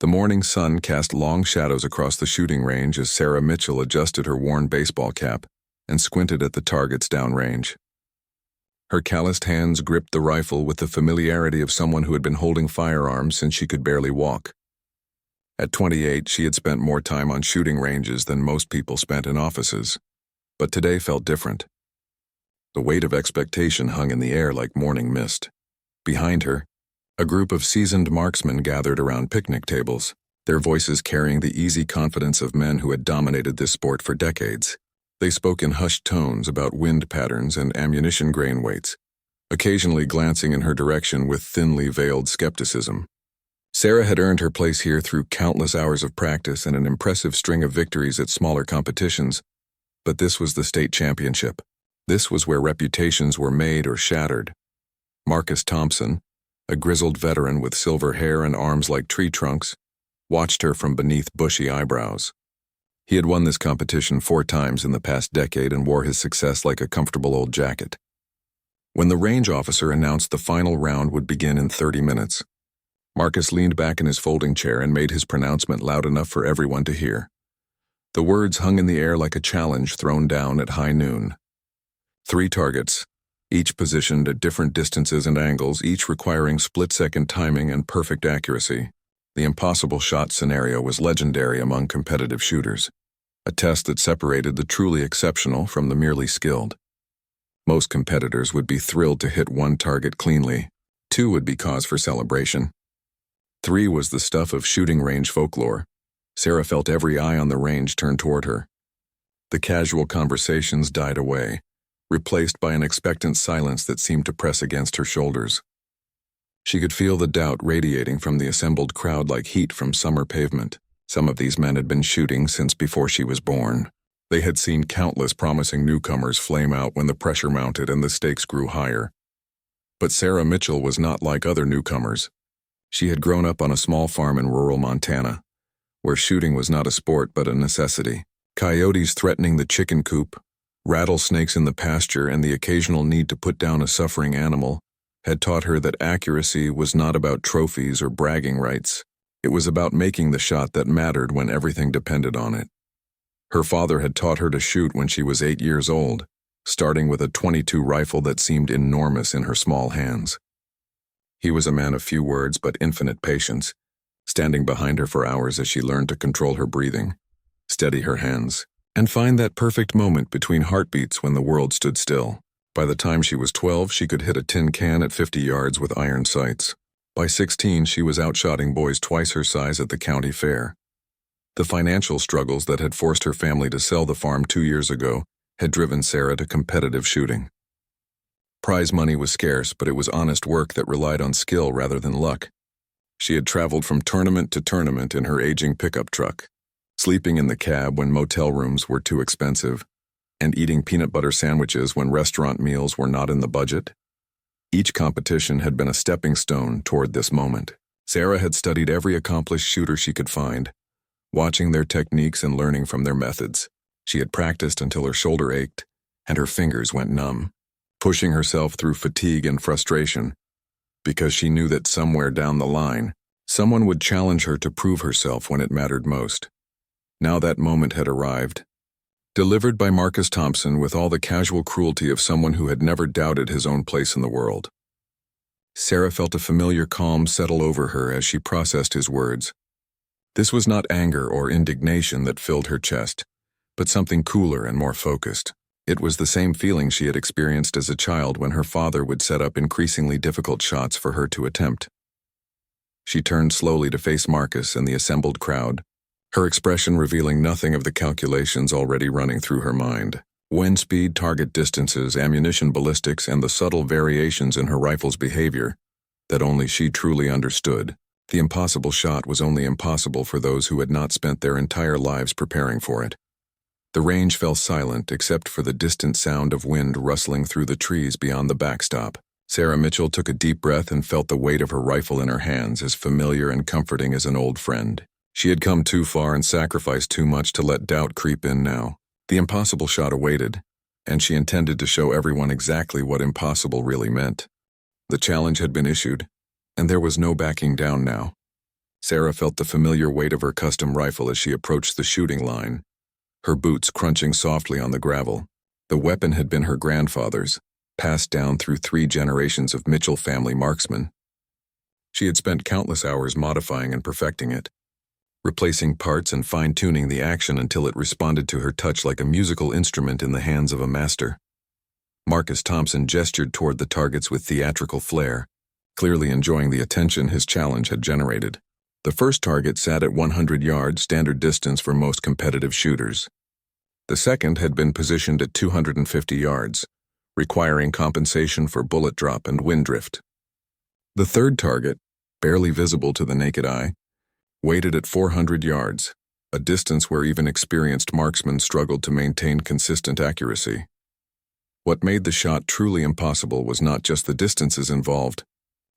The morning sun cast long shadows across the shooting range as Sarah Mitchell adjusted her worn baseball cap and squinted at the targets downrange. Her calloused hands gripped the rifle with the familiarity of someone who had been holding firearms since she could barely walk. At 28, she had spent more time on shooting ranges than most people spent in offices, but today felt different. The weight of expectation hung in the air like morning mist. Behind her, a group of seasoned marksmen gathered around picnic tables, their voices carrying the easy confidence of men who had dominated this sport for decades. They spoke in hushed tones about wind patterns and ammunition grain weights, occasionally glancing in her direction with thinly veiled skepticism. Sarah had earned her place here through countless hours of practice and an impressive string of victories at smaller competitions, but this was the state championship. This was where reputations were made or shattered. Marcus Thompson, a grizzled veteran with silver hair and arms like tree trunks, watched her from beneath bushy eyebrows. He had won this competition 4 times in the past decade and wore his success like a comfortable old jacket. When the range officer announced the final round would begin in 30 minutes, Marcus leaned back in his folding chair and made his pronouncement loud enough for everyone to hear. The words hung in the air like a challenge thrown down at high noon. 3 targets, each positioned at different distances and angles, each requiring split-second timing and perfect accuracy. The impossible shot scenario was legendary among competitive shooters, a test that separated the truly exceptional from the merely skilled. Most competitors would be thrilled to hit 1 target cleanly. 2 would be cause for celebration. 3 was the stuff of shooting range folklore. Sarah felt every eye on the range turn toward her. The casual conversations died away, replaced by an expectant silence that seemed to press against her shoulders. She could feel the doubt radiating from the assembled crowd like heat from summer pavement. Some of these men had been shooting since before she was born. They had seen countless promising newcomers flame out when the pressure mounted and the stakes grew higher. But Sarah Mitchell was not like other newcomers. She had grown up on a small farm in rural Montana, where shooting was not a sport but a necessity. Coyotes threatening the chicken coop, rattlesnakes in the pasture, and the occasional need to put down a suffering animal had taught her that accuracy was not about trophies or bragging rights. It was about making the shot that mattered when everything depended on it. Her father had taught her to shoot when she was 8 years old, starting with a .22 rifle that seemed enormous in her small hands. He was a man of few words but infinite patience, standing behind her for hours as she learned to control her breathing, steady her hands, and find that perfect moment between heartbeats when the world stood still. By the time she was 12, she could hit a tin can at 50 yards with iron sights. By 16, she was outshotting boys twice her size at the county fair. The financial struggles that had forced her family to sell the farm 2 years ago had driven Sarah to competitive shooting. Prize money was scarce, but it was honest work that relied on skill rather than luck. She had traveled from tournament to tournament in her aging pickup truck, sleeping in the cab when motel rooms were too expensive, and eating peanut butter sandwiches when restaurant meals were not in the budget. Each competition had been a stepping stone toward this moment. Sarah had studied every accomplished shooter she could find, watching their techniques and learning from their methods. She had practiced until her shoulder ached and her fingers went numb, pushing herself through fatigue and frustration, because she knew that somewhere down the line, someone would challenge her to prove herself when it mattered most. Now that moment had arrived, delivered by Marcus Thompson with all the casual cruelty of someone who had never doubted his own place in the world. Sarah felt a familiar calm settle over her as she processed his words. This was not anger or indignation that filled her chest, but something cooler and more focused. It was the same feeling she had experienced as a child when her father would set up increasingly difficult shots for her to attempt. She turned slowly to face Marcus and the assembled crowd, her expression revealing nothing of the calculations already running through her mind. Wind speed, target distances, ammunition ballistics, and the subtle variations in her rifle's behavior that only she truly understood. The impossible shot was only impossible for those who had not spent their entire lives preparing for it. The range fell silent except for the distant sound of wind rustling through the trees beyond the backstop. Sarah Mitchell took a deep breath and felt the weight of her rifle in her hands, as familiar and comforting as an old friend. She had come too far and sacrificed too much to let doubt creep in now. The impossible shot awaited, and she intended to show everyone exactly what impossible really meant. The challenge had been issued, and there was no backing down now. Sarah felt the familiar weight of her custom rifle as she approached the shooting line, her boots crunching softly on the gravel. The weapon had been her grandfather's, passed down through 3 generations of Mitchell family marksmen. She had spent countless hours modifying and perfecting it, replacing parts and fine-tuning the action until it responded to her touch like a musical instrument in the hands of a master. Marcus Thompson gestured toward the targets with theatrical flair, clearly enjoying the attention his challenge had generated. The first target sat at 100 yards, standard distance for most competitive shooters. The second had been positioned at 250 yards, requiring compensation for bullet drop and wind drift. The third target, barely visible to the naked eye, waited at 400 yards, a distance where even experienced marksmen struggled to maintain consistent accuracy. What made the shot truly impossible was not just the distances involved,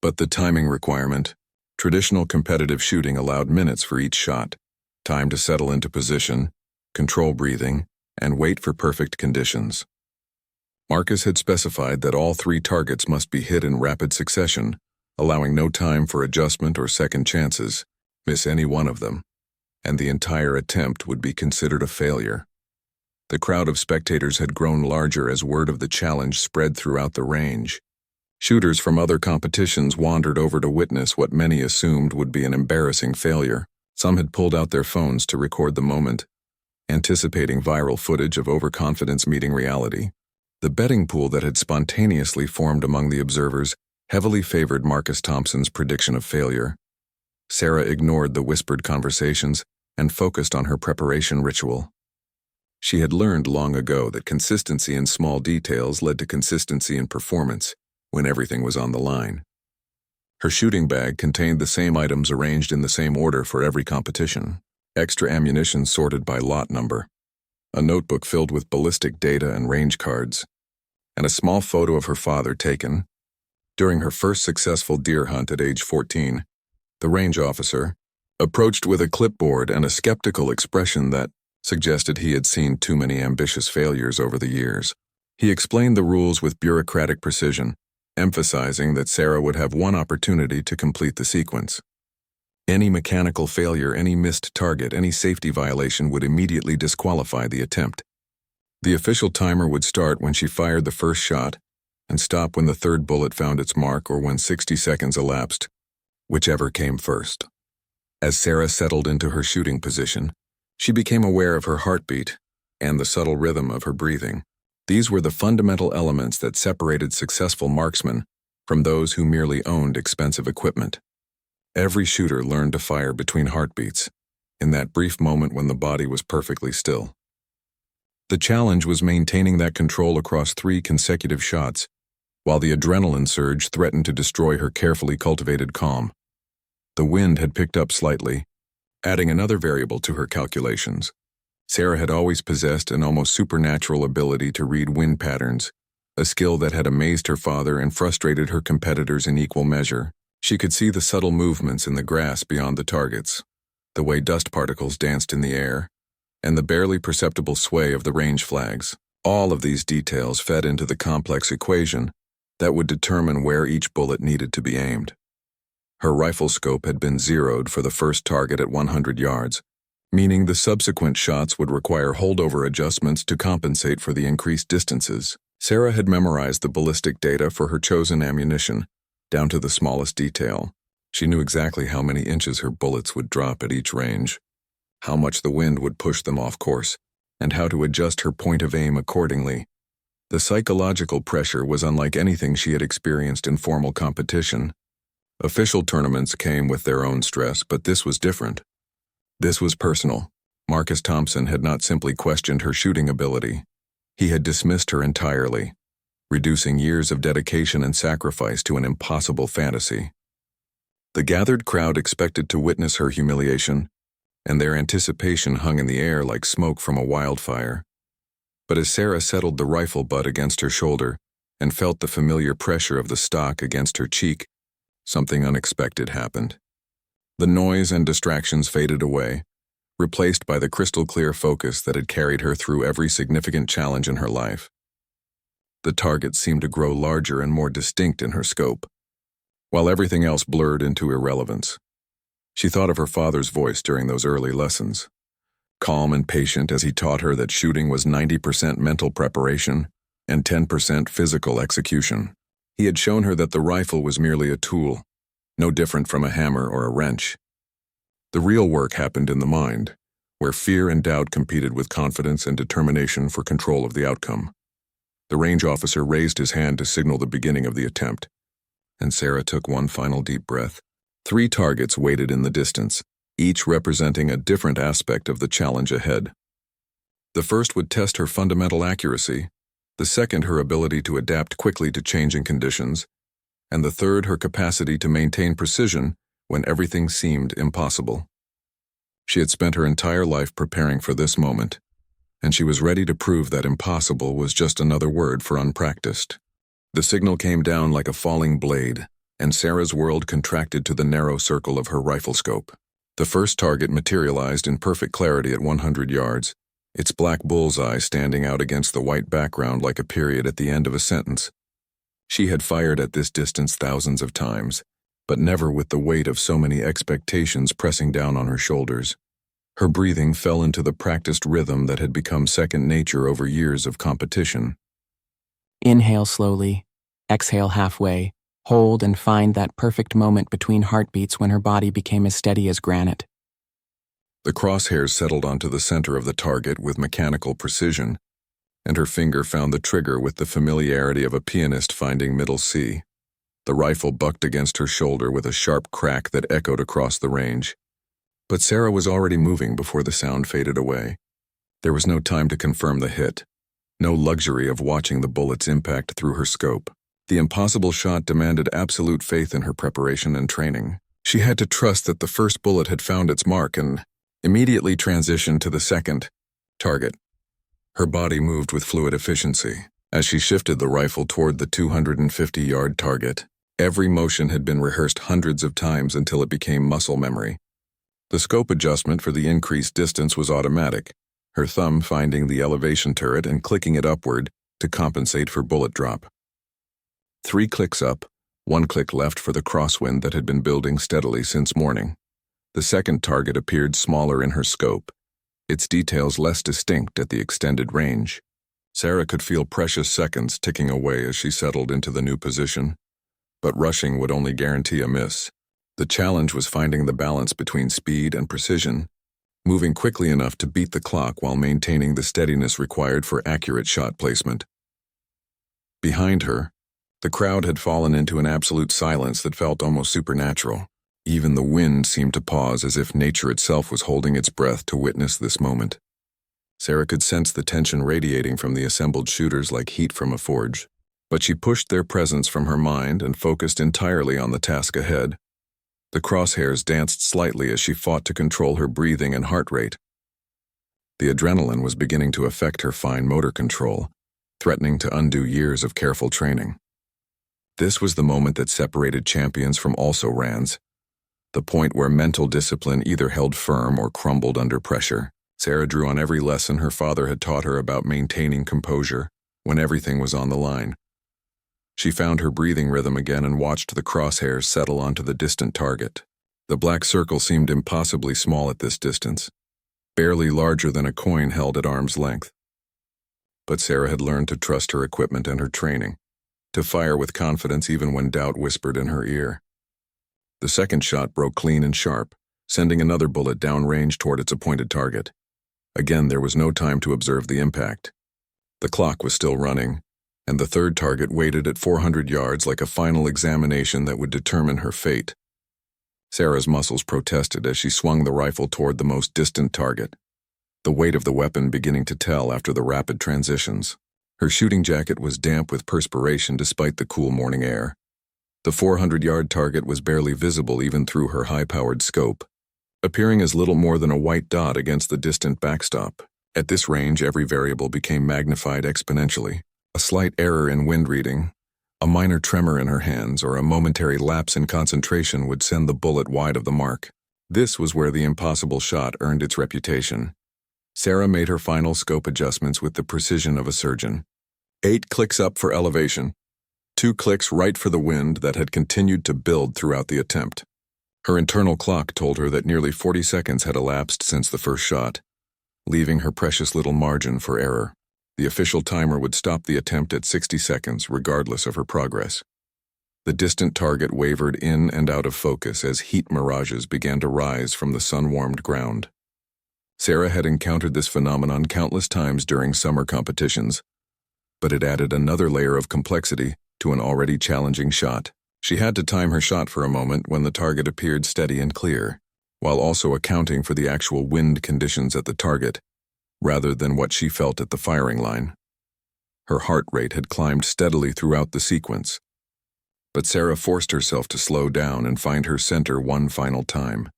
but the timing requirement. Traditional competitive shooting allowed minutes for each shot, time to settle into position, control breathing, and wait for perfect conditions. Marcus had specified that all 3 targets must be hit in rapid succession, allowing no time for adjustment or second chances. Miss any one of them, and the entire attempt would be considered a failure. The crowd of spectators had grown larger as word of the challenge spread throughout the range. Shooters from other competitions wandered over to witness what many assumed would be an embarrassing failure. Some had pulled out their phones to record the moment, anticipating viral footage of overconfidence meeting reality. The betting pool that had spontaneously formed among the observers heavily favored Marcus Thompson's prediction of failure. Sarah ignored the whispered conversations and focused on her preparation ritual. She had learned long ago that consistency in small details led to consistency in performance when everything was on the line. Her shooting bag contained the same items arranged in the same order for every competition, extra ammunition sorted by lot number, a notebook filled with ballistic data and range cards, and a small photo of her father taken during her first successful deer hunt at age 14. The range officer approached with a clipboard and a skeptical expression that suggested he had seen too many ambitious failures over the years. He explained the rules with bureaucratic precision, emphasizing that Sarah would have one opportunity to complete the sequence. Any mechanical failure, any missed target, any safety violation would immediately disqualify the attempt. The official timer would start when she fired the first shot and stop when the third bullet found its mark or when 60 seconds elapsed, whichever came first. As Sarah settled into her shooting position, she became aware of her heartbeat and the subtle rhythm of her breathing. These were the fundamental elements that separated successful marksmen from those who merely owned expensive equipment. Every shooter learned to fire between heartbeats, in that brief moment when the body was perfectly still. The challenge was maintaining that control across 3 consecutive shots, while the adrenaline surge threatened to destroy her carefully cultivated calm. The wind had picked up slightly, adding another variable to her calculations. Sarah had always possessed an almost supernatural ability to read wind patterns, a skill that had amazed her father and frustrated her competitors in equal measure. She could see the subtle movements in the grass beyond the targets, the way dust particles danced in the air, and the barely perceptible sway of the range flags. All of these details fed into the complex equation that would determine where each bullet needed to be aimed. Her rifle scope had been zeroed for the first target at 100 yards, meaning the subsequent shots would require holdover adjustments to compensate for the increased distances. Sarah had memorized the ballistic data for her chosen ammunition, down to the smallest detail. She knew exactly how many inches her bullets would drop at each range, how much the wind would push them off course, and how to adjust her point of aim accordingly. The psychological pressure was unlike anything she had experienced in formal competition. Official tournaments came with their own stress, but this was different. This was personal. Marcus Thompson had not simply questioned her shooting ability. He had dismissed her entirely, reducing years of dedication and sacrifice to an impossible fantasy. The gathered crowd expected to witness her humiliation, and their anticipation hung in the air like smoke from a wildfire. But as Sarah settled the rifle butt against her shoulder and felt the familiar pressure of the stock against her cheek, something unexpected happened. The noise and distractions faded away, replaced by the crystal-clear focus that had carried her through every significant challenge in her life. The target seemed to grow larger and more distinct in her scope, while everything else blurred into irrelevance. She thought of her father's voice during those early lessons, calm and patient as he taught her that shooting was 90% mental preparation and 10% physical execution. He had shown her that the rifle was merely a tool, no different from a hammer or a wrench. The real work happened in the mind, where fear and doubt competed with confidence and determination for control of the outcome. The range officer raised his hand to signal the beginning of the attempt, and Sarah took one final deep breath. 3 targets waited in the distance, each representing a different aspect of the challenge ahead. The first would test her fundamental accuracy, the second her ability to adapt quickly to changing conditions, and the third her capacity to maintain precision when everything seemed impossible. She had spent her entire life preparing for this moment, and she was ready to prove that impossible was just another word for unpracticed. The signal came down like a falling blade, and Sarah's world contracted to the narrow circle of her rifle scope. The first target materialized in perfect clarity at 100 yards, its black bullseye standing out against the white background like a period at the end of a sentence. She had fired at this distance thousands of times, but never with the weight of so many expectations pressing down on her shoulders. Her breathing fell into the practiced rhythm that had become second nature over years of competition. Inhale slowly, exhale halfway, hold and find that perfect moment between heartbeats when her body became as steady as granite. The crosshairs settled onto the center of the target with mechanical precision, and her finger found the trigger with the familiarity of a pianist finding middle C. The rifle bucked against her shoulder with a sharp crack that echoed across the range. But Sarah was already moving before the sound faded away. There was no time to confirm the hit, no luxury of watching the bullets impact through her scope. The impossible shot demanded absolute faith in her preparation and training. She had to trust that the first bullet had found its mark and immediately transitioned to the second target. Her body moved with fluid efficiency. As she shifted the rifle toward the 250-yard target, every motion had been rehearsed hundreds of times until it became muscle memory. The scope adjustment for the increased distance was automatic, her thumb finding the elevation turret and clicking it upward to compensate for bullet drop. 3 clicks up, 1 click left for the crosswind that had been building steadily since morning. The second target appeared smaller in her scope, its details less distinct at the extended range. Sarah could feel precious seconds ticking away as she settled into the new position, but rushing would only guarantee a miss. The challenge was finding the balance between speed and precision, moving quickly enough to beat the clock while maintaining the steadiness required for accurate shot placement. Behind her, the crowd had fallen into an absolute silence that felt almost supernatural. Even the wind seemed to pause as if nature itself was holding its breath to witness this moment. Sarah could sense the tension radiating from the assembled shooters like heat from a forge, but she pushed their presence from her mind and focused entirely on the task ahead. The crosshairs danced slightly as she fought to control her breathing and heart rate. The adrenaline was beginning to affect her fine motor control, threatening to undo years of careful training. This was the moment that separated champions from also-rans, the point where mental discipline either held firm or crumbled under pressure. Sarah drew on every lesson her father had taught her about maintaining composure when everything was on the line. She found her breathing rhythm again and watched the crosshairs settle onto the distant target. The black circle seemed impossibly small at this distance, barely larger than a coin held at arm's length. But Sarah had learned to trust her equipment and her training, to fire with confidence even when doubt whispered in her ear. The second shot broke clean and sharp, sending another bullet downrange toward its appointed target. Again, there was no time to observe the impact. The clock was still running, and the third target waited at 400 yards like a final examination that would determine her fate. Sarah's muscles protested as she swung the rifle toward the most distant target, the weight of the weapon beginning to tell after the rapid transitions. Her shooting jacket was damp with perspiration despite the cool morning air. The 400-yard target was barely visible even through her high-powered scope, appearing as little more than a white dot against the distant backstop. At this range, every variable became magnified exponentially. A slight error in wind reading, a minor tremor in her hands, or a momentary lapse in concentration would send the bullet wide of the mark. This was where the impossible shot earned its reputation. Sarah made her final scope adjustments with the precision of a surgeon. 8 clicks up for elevation, 2 clicks right for the wind that had continued to build throughout the attempt. Her internal clock told her that nearly 40 seconds had elapsed since the first shot, leaving her precious little margin for error. The official timer would stop the attempt at 60 seconds, regardless of her progress. The distant target wavered in and out of focus as heat mirages began to rise from the sun-warmed ground. Sarah had encountered this phenomenon countless times during summer competitions, but it added another layer of complexity to an already challenging shot. She had to time her shot for a moment when the target appeared steady and clear, while also accounting for the actual wind conditions at the target, rather than what she felt at the firing line. Her heart rate had climbed steadily throughout the sequence, but Sarah forced herself to slow down and find her center one final time.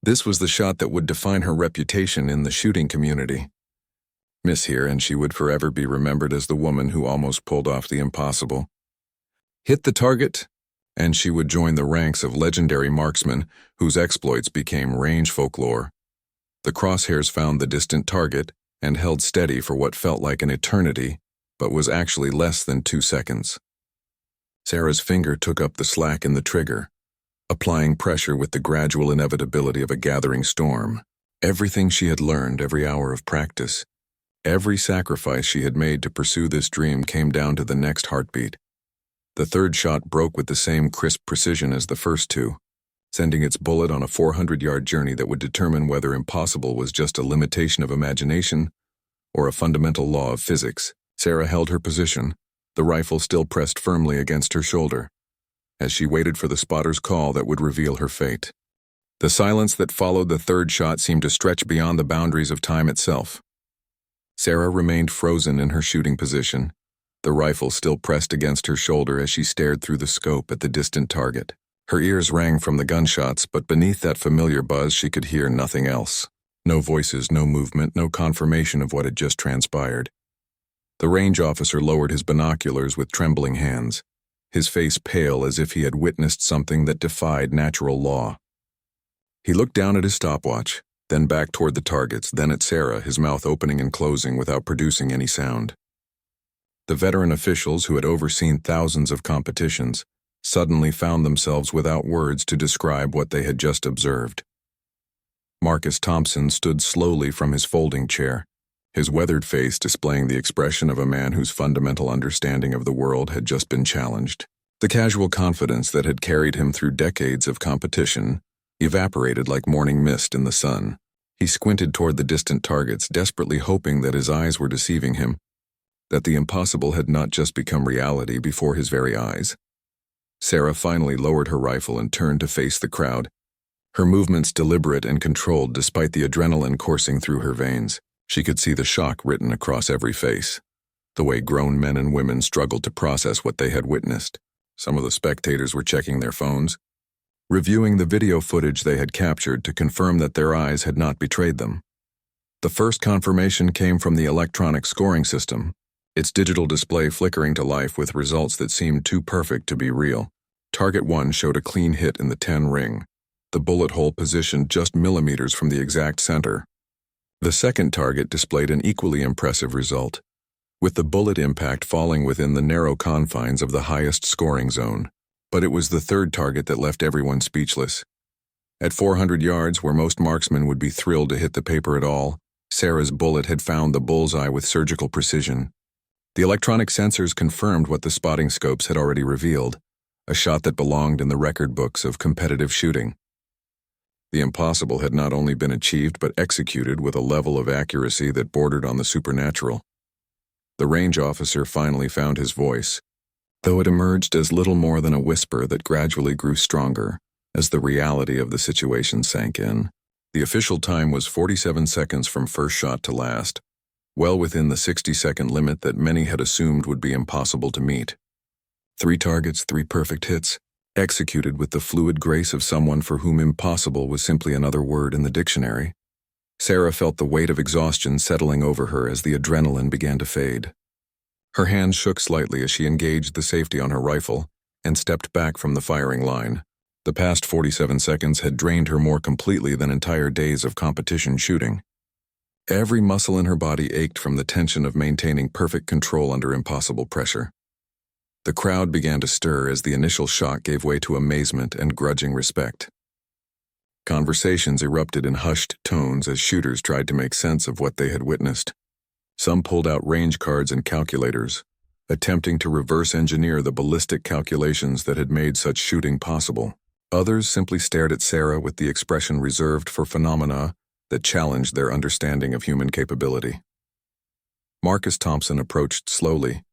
This was the shot that would define her reputation in the shooting community. Miss here, and she would forever be remembered as the woman who almost pulled off the impossible. Hit the target, and she would join the ranks of legendary marksmen whose exploits became range folklore. The crosshairs found the distant target and held steady for what felt like an eternity, but was actually less than 2 seconds. Sarah's finger took up the slack in the trigger, applying pressure with the gradual inevitability of a gathering storm. Everything she had learned, every hour of practice, every sacrifice she had made to pursue this dream came down to the next heartbeat. The third shot broke with the same crisp precision as the first two, sending its bullet on a 400-yard journey that would determine whether impossible was just a limitation of imagination or a fundamental law of physics. Sarah held her position, the rifle still pressed firmly against her shoulder, as she waited for the spotter's call that would reveal her fate. The silence that followed the third shot seemed to stretch beyond the boundaries of time itself. Sarah remained frozen in her shooting position, the rifle still pressed against her shoulder as she stared through the scope at the distant target. Her ears rang from the gunshots, but beneath that familiar buzz she could hear nothing else. No voices, no movement, no confirmation of what had just transpired. The range officer lowered his binoculars with trembling hands, his face pale as if he had witnessed something that defied natural law. He looked down at his stopwatch, then back toward the targets, then at Sarah, his mouth opening and closing without producing any sound. The veteran officials who had overseen thousands of competitions suddenly found themselves without words to describe what they had just observed. Marcus Thompson stood slowly from his folding chair, his weathered face displaying the expression of a man whose fundamental understanding of the world had just been challenged. The casual confidence that had carried him through decades of competition evaporated like morning mist in the sun. He squinted toward the distant targets, desperately hoping that his eyes were deceiving him, that the impossible had not just become reality before his very eyes. Sarah finally lowered her rifle and turned to face the crowd, her movements deliberate and controlled despite the adrenaline coursing through her veins. She could see the shock written across every face, the way grown men and women struggled to process what they had witnessed. Some of the spectators were checking their phones, reviewing the video footage they had captured to confirm that their eyes had not betrayed them. The first confirmation came from the electronic scoring system, its digital display flickering to life with results that seemed too perfect to be real. Target 1 showed a clean hit in the 10 ring, the bullet hole positioned just millimeters from the exact center. The second target displayed an equally impressive result, with the bullet impact falling within the narrow confines of the highest scoring zone. But it was the third target that left everyone speechless. At 400 yards, where most marksmen would be thrilled to hit the paper at all, Sarah's bullet had found the bullseye with surgical precision. The electronic sensors confirmed what the spotting scopes had already revealed, a shot that belonged in the record books of competitive shooting. The impossible had not only been achieved but executed with a level of accuracy that bordered on the supernatural. The range officer finally found his voice, though it emerged as little more than a whisper that gradually grew stronger as the reality of the situation sank in. The official time was 47 seconds from first shot to last, well within the 60-second limit that many had assumed would be impossible to meet. 3 targets, 3 perfect hits, executed with the fluid grace of someone for whom impossible was simply another word in the dictionary. Sarah felt the weight of exhaustion settling over her as the adrenaline began to fade. Her hands shook slightly as she engaged the safety on her rifle and stepped back from the firing line. The past 47 seconds had drained her more completely than entire days of competition shooting. Every muscle in her body ached from the tension of maintaining perfect control under impossible pressure. The crowd began to stir as the initial shock gave way to amazement and grudging respect. Conversations erupted in hushed tones as shooters tried to make sense of what they had witnessed. Some pulled out range cards and calculators, attempting to reverse engineer the ballistic calculations that had made such shooting possible. Others simply stared at Sarah with the expression reserved for phenomena that challenged their understanding of human capability. Marcus Thompson approached slowly,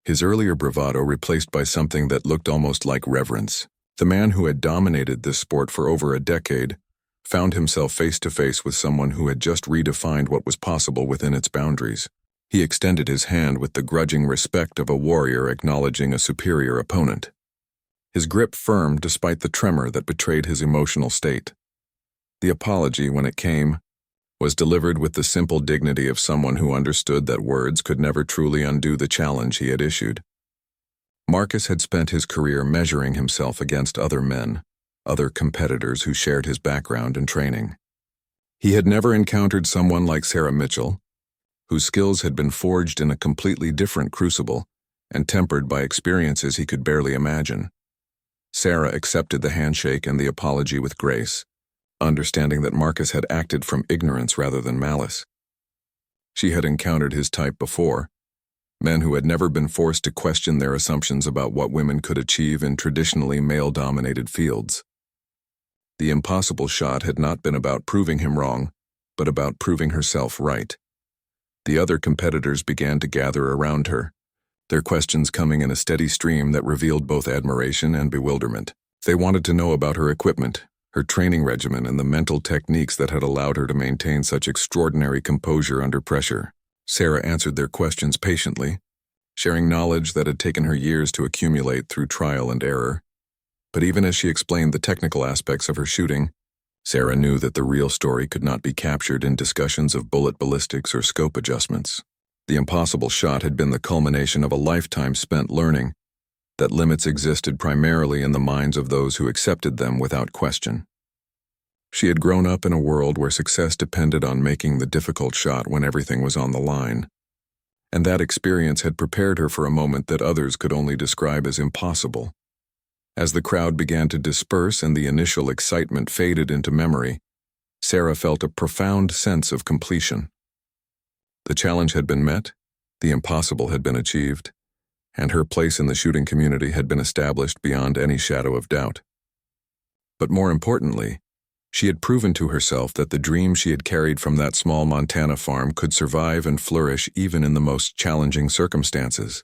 his earlier bravado replaced by something that looked almost like reverence. The man who had dominated this sport for over a decade found himself face to face with someone who had just redefined what was possible within its boundaries. He extended his hand with the grudging respect of a warrior acknowledging a superior opponent. His grip firm despite the tremor that betrayed his emotional state. The apology, when it came, was delivered with the simple dignity of someone who understood that words could never truly undo the challenge he had issued. Marcus had spent his career measuring himself against other men, other competitors who shared his background and training. He had never encountered someone like Sarah Mitchell, whose skills had been forged in a completely different crucible and tempered by experiences he could barely imagine. Sarah accepted the handshake and the apology with grace, understanding that Marcus had acted from ignorance rather than malice. She had encountered his type before, men who had never been forced to question their assumptions about what women could achieve in traditionally male-dominated fields. The impossible shot had not been about proving him wrong, but about proving herself right. The other competitors began to gather around her, their questions coming in a steady stream that revealed both admiration and bewilderment. They wanted to know about her equipment, her training regimen, and the mental techniques that had allowed her to maintain such extraordinary composure under pressure. Sarah answered their questions patiently, sharing knowledge that had taken her years to accumulate through trial and error. But even as she explained the technical aspects of her shooting, Sarah knew that the real story could not be captured in discussions of bullet ballistics or scope adjustments. The impossible shot had been the culmination of a lifetime spent learning that limits existed primarily in the minds of those who accepted them without question. She had grown up in a world where success depended on making the difficult shot when everything was on the line, and that experience had prepared her for a moment that others could only describe as impossible. As the crowd began to disperse and the initial excitement faded into memory, Sarah felt a profound sense of completion. The challenge had been met, the impossible had been achieved, and her place in the shooting community had been established beyond any shadow of doubt. But more importantly, she had proven to herself that the dream she had carried from that small Montana farm could survive and flourish even in the most challenging circumstances.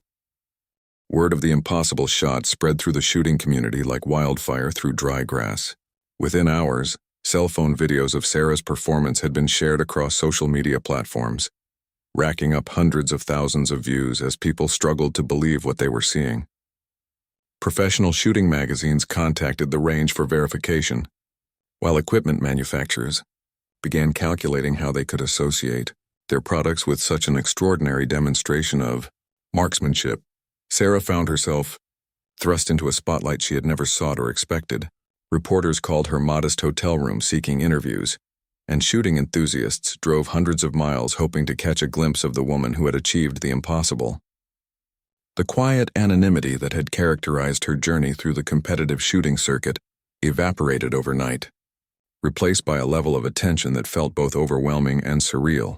Word of the impossible shot spread through the shooting community like wildfire through dry grass. Within hours, cell phone videos of Sarah's performance had been shared across social media platforms, racking up hundreds of thousands of views as people struggled to believe what they were seeing. Professional shooting magazines contacted the range for verification, while equipment manufacturers began calculating how they could associate their products with such an extraordinary demonstration of marksmanship. Sarah found herself thrust into a spotlight she had never sought or expected. Reporters called her modest hotel room seeking interviews, and shooting enthusiasts drove hundreds of miles hoping to catch a glimpse of the woman who had achieved the impossible. The quiet anonymity that had characterized her journey through the competitive shooting circuit evaporated overnight, replaced by a level of attention that felt both overwhelming and surreal.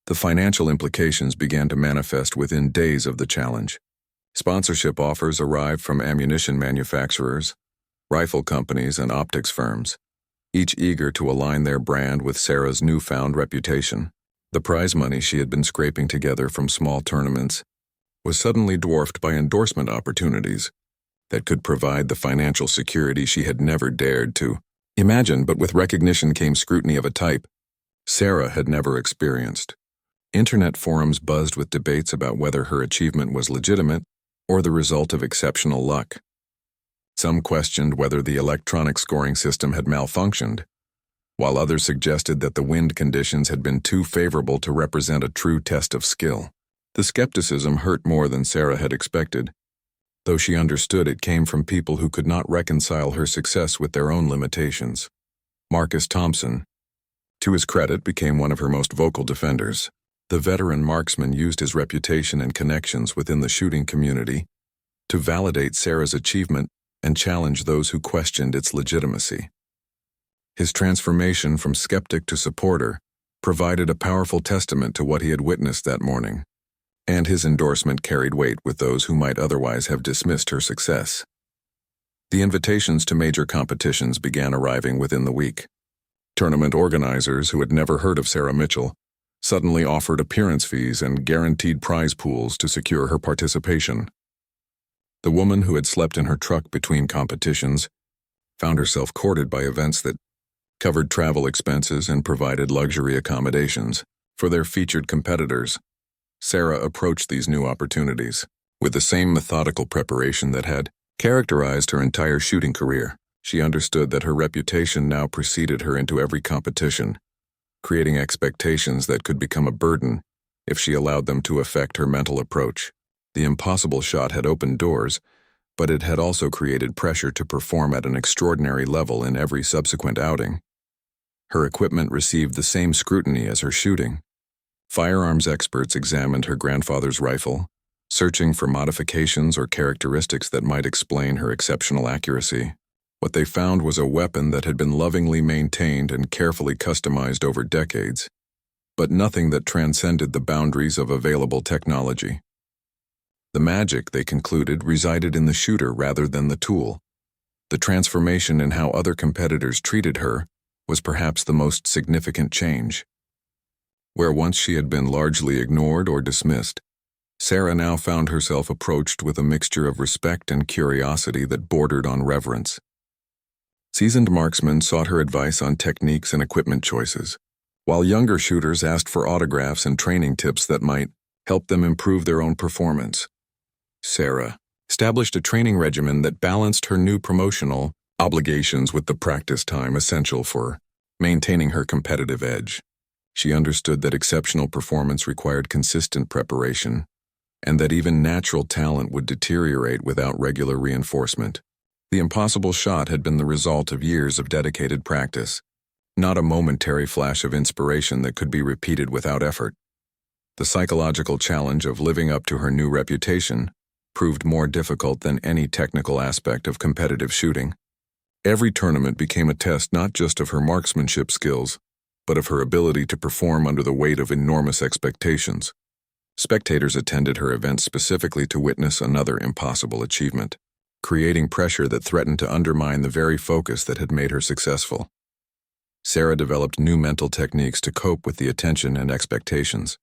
The financial implications began to manifest within days of the challenge. Sponsorship offers arrived from ammunition manufacturers, rifle companies, and optics firms, each eager to align their brand with Sarah's newfound reputation. The prize money she had been scraping together from small tournaments was suddenly dwarfed by endorsement opportunities that could provide the financial security she had never dared to imagine, but with recognition came scrutiny of a type Sarah had never experienced. Internet forums buzzed with debates about whether her achievement was legitimate or the result of exceptional luck. Some questioned whether the electronic scoring system had malfunctioned, while others suggested that the wind conditions had been too favorable to represent a true test of skill. The skepticism hurt more than Sarah had expected, though she understood it came from people who could not reconcile her success with their own limitations. Marcus Thompson, to his credit, became one of her most vocal defenders. The veteran marksman used his reputation and connections within the shooting community to validate Sarah's achievement and challenge those who questioned its legitimacy. His transformation from skeptic to supporter provided a powerful testament to what he had witnessed that morning, and his endorsement carried weight with those who might otherwise have dismissed her success. The invitations to major competitions began arriving within the week. Tournament organizers who had never heard of Sarah Mitchell suddenly offered appearance fees and guaranteed prize pools to secure her participation. The woman who had slept in her truck between competitions found herself courted by events that covered travel expenses and provided luxury accommodations for their featured competitors. Sarah approached these new opportunities with the same methodical preparation that had characterized her entire shooting career. She understood that her reputation now preceded her into every competition, creating expectations that could become a burden if she allowed them to affect her mental approach. The impossible shot had opened doors, but it had also created pressure to perform at an extraordinary level in every subsequent outing. Her equipment received the same scrutiny as her shooting. Firearms experts examined her grandfather's rifle, searching for modifications or characteristics that might explain her exceptional accuracy. What they found was a weapon that had been lovingly maintained and carefully customized over decades, but nothing that transcended the boundaries of available technology. The magic, they concluded, resided in the shooter rather than the tool. The transformation in how other competitors treated her was perhaps the most significant change. Where once she had been largely ignored or dismissed, Sarah now found herself approached with a mixture of respect and curiosity that bordered on reverence. Seasoned marksmen sought her advice on techniques and equipment choices, while younger shooters asked for autographs and training tips that might help them improve their own performance. Sarah established a training regimen that balanced her new promotional obligations with the practice time essential for maintaining her competitive edge. She understood that exceptional performance required consistent preparation, and that even natural talent would deteriorate without regular reinforcement. The impossible shot had been the result of years of dedicated practice, not a momentary flash of inspiration that could be repeated without effort. The psychological challenge of living up to her new reputation proved more difficult than any technical aspect of competitive shooting. Every tournament became a test not just of her marksmanship skills, but of her ability to perform under the weight of enormous expectations. Spectators attended her events specifically to witness another impossible achievement, creating pressure that threatened to undermine the very focus that had made her successful. Sarah developed new mental techniques to cope with the attention and expectations.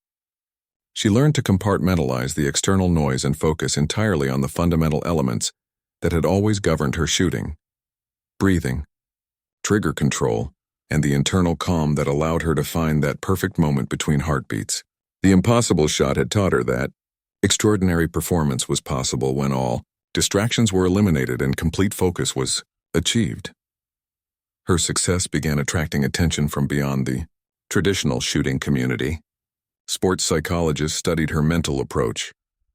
She learned to compartmentalize the external noise and focus entirely on the fundamental elements that had always governed her shooting: breathing, trigger control, and the internal calm that allowed her to find that perfect moment between heartbeats. The impossible shot had taught her that extraordinary performance was possible when all distractions were eliminated and complete focus was achieved. Her success began attracting attention from beyond the traditional shooting community. Sports psychologists studied her mental approach,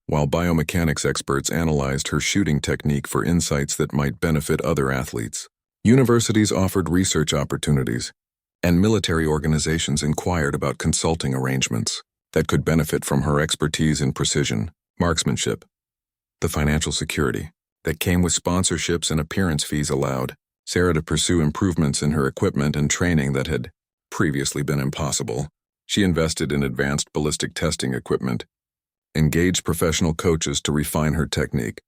while biomechanics experts analyzed her shooting technique for insights that might benefit other athletes. Universities offered research opportunities, and military organizations inquired about consulting arrangements that could benefit from her expertise in precision marksmanship. The financial security that came with sponsorships and appearance fees allowed Sarah to pursue improvements in her equipment and training that had previously been impossible. She invested in advanced ballistic testing equipment, engaged professional coaches to refine her technique,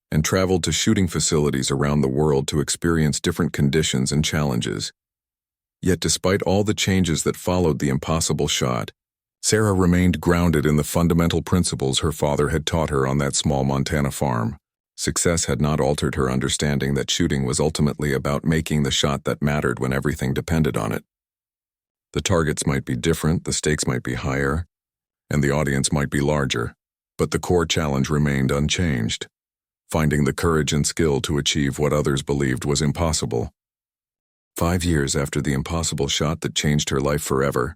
and traveled to shooting facilities around the world to experience different conditions and challenges. Yet despite all the changes that followed the impossible shot, Sarah remained grounded in the fundamental principles her father had taught her on that small Montana farm. Success had not altered her understanding that shooting was ultimately about making the shot that mattered when everything depended on it. The targets might be different, the stakes might be higher, and the audience might be larger, but the core challenge remained unchanged: finding the courage and skill to achieve what others believed was impossible. 5 years after the impossible shot that changed her life forever,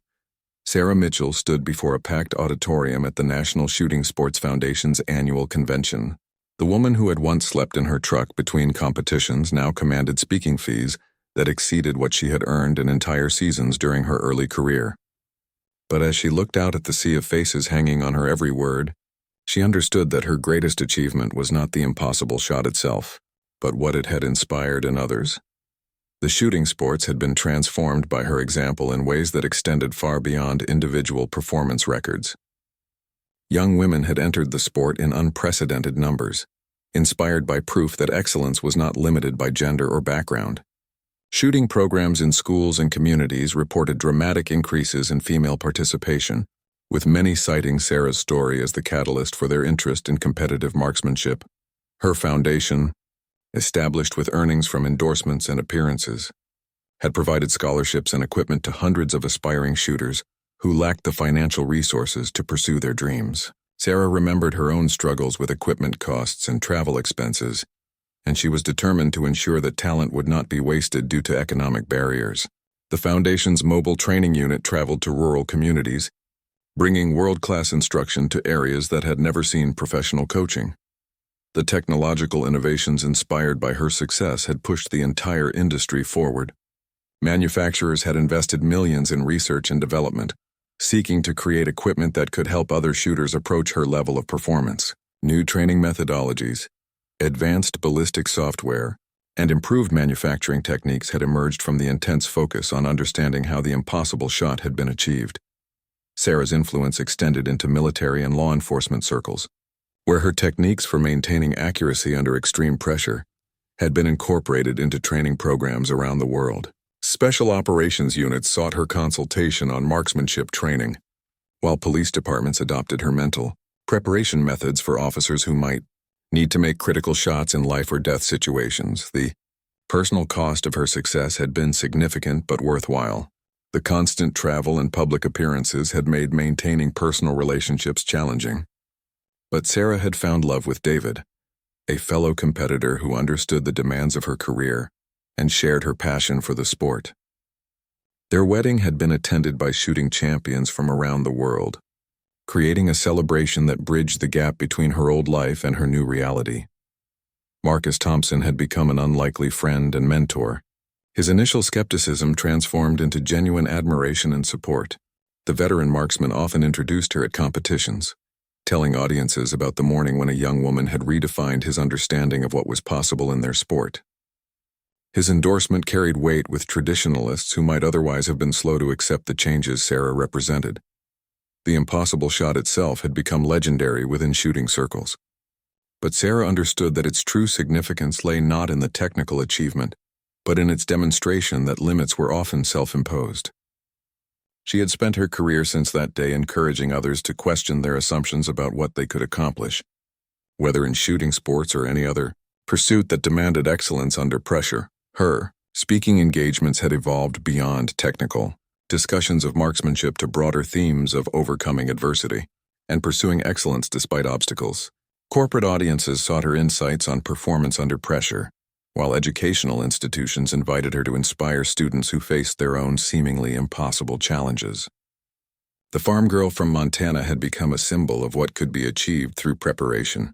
Sarah Mitchell stood before a packed auditorium at the National Shooting Sports Foundation's annual convention. The woman who had once slept in her truck between competitions now commanded speaking fees that exceeded what she had earned in entire seasons during her early career. But as she looked out at the sea of faces hanging on her every word, she understood that her greatest achievement was not the impossible shot itself, but what it had inspired in others. The shooting sports had been transformed by her example in ways that extended far beyond individual performance records. Young women had entered the sport in unprecedented numbers, inspired by proof that excellence was not limited by gender or background. Shooting programs in schools and communities reported dramatic increases in female participation, with many citing Sarah's story as the catalyst for their interest in competitive marksmanship. Her foundation, established with earnings from endorsements and appearances, had provided scholarships and equipment to hundreds of aspiring shooters who lacked the financial resources to pursue their dreams. Sarah remembered her own struggles with equipment costs and travel expenses, and she was determined to ensure that talent would not be wasted due to economic barriers. The Foundation's mobile training unit traveled to rural communities, bringing world-class instruction to areas that had never seen professional coaching. The technological innovations inspired by her success had pushed the entire industry forward. Manufacturers had invested millions in research and development, seeking to create equipment that could help other shooters approach her level of performance. New training methodologies, advanced ballistic software, and improved manufacturing techniques had emerged from the intense focus on understanding how the impossible shot had been achieved. Sarah's influence extended into military and law enforcement circles, where her techniques for maintaining accuracy under extreme pressure had been incorporated into training programs around the world. Special operations units sought her consultation on marksmanship training, while police departments adopted her mental preparation methods for officers who might need to make critical shots in life or death situations. The personal cost of her success had been significant but worthwhile. The constant travel and public appearances had made maintaining personal relationships challenging. But Sarah had found love with David, a fellow competitor who understood the demands of her career and shared her passion for the sport. Their wedding had been attended by shooting champions from around the world, creating a celebration that bridged the gap between her old life and her new reality. Marcus Thompson had become an unlikely friend and mentor. His initial skepticism transformed into genuine admiration and support. The veteran marksman often introduced her at competitions, telling audiences about the morning when a young woman had redefined his understanding of what was possible in their sport. His endorsement carried weight with traditionalists who might otherwise have been slow to accept the changes Sarah represented. The impossible shot itself had become legendary within shooting circles. But Sarah understood that its true significance lay not in the technical achievement, but in its demonstration that limits were often self-imposed. She had spent her career since that day encouraging others to question their assumptions about what they could accomplish, whether in shooting sports or any other pursuit that demanded excellence under pressure. Her speaking engagements had evolved beyond technical discussions of marksmanship to broader themes of overcoming adversity and pursuing excellence despite obstacles. Corporate audiences sought her insights on performance under pressure, while educational institutions invited her to inspire students who faced their own seemingly impossible challenges. The farm girl from Montana had become a symbol of what could be achieved through preparation,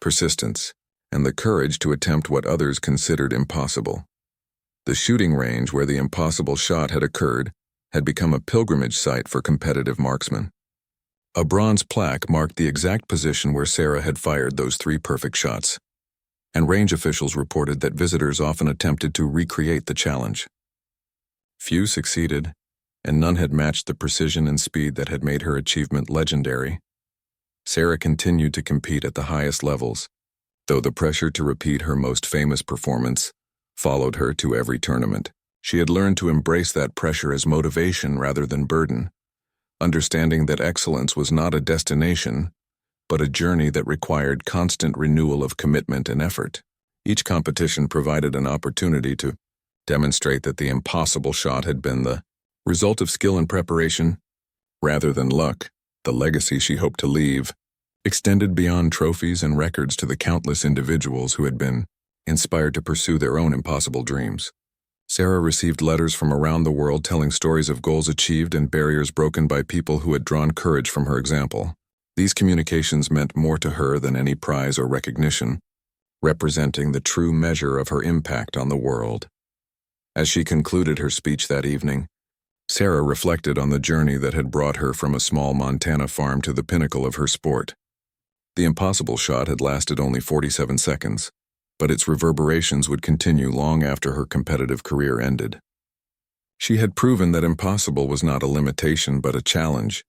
persistence, and the courage to attempt what others considered impossible. The shooting range where the impossible shot had occurred had become a pilgrimage site for competitive marksmen. A bronze plaque marked the exact position where Sarah had fired those 3 perfect shots, and range officials reported that visitors often attempted to recreate the challenge. Few succeeded, and none had matched the precision and speed that had made her achievement legendary. Sarah continued to compete at the highest levels, though the pressure to repeat her most famous performance followed her to every tournament. She had learned to embrace that pressure as motivation rather than burden, understanding that excellence was not a destination, but a journey that required constant renewal of commitment and effort. Each competition provided an opportunity to demonstrate that the impossible shot had been the result of skill and preparation, rather than luck. The legacy she hoped to leave extended beyond trophies and records to the countless individuals who had been inspired to pursue their own impossible dreams. Sarah received letters from around the world telling stories of goals achieved and barriers broken by people who had drawn courage from her example. These communications meant more to her than any prize or recognition, representing the true measure of her impact on the world. As she concluded her speech that evening, Sarah reflected on the journey that had brought her from a small Montana farm to the pinnacle of her sport. The impossible shot had lasted only 47 seconds, but its reverberations would continue long after her competitive career ended. She had proven that impossible was not a limitation but a challenge,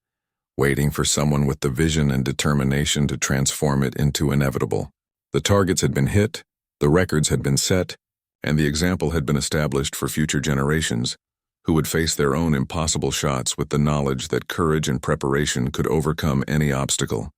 waiting for someone with the vision and determination to transform it into inevitable. The targets had been hit, the records had been set, and the example had been established for future generations, who would face their own impossible shots with the knowledge that courage and preparation could overcome any obstacle.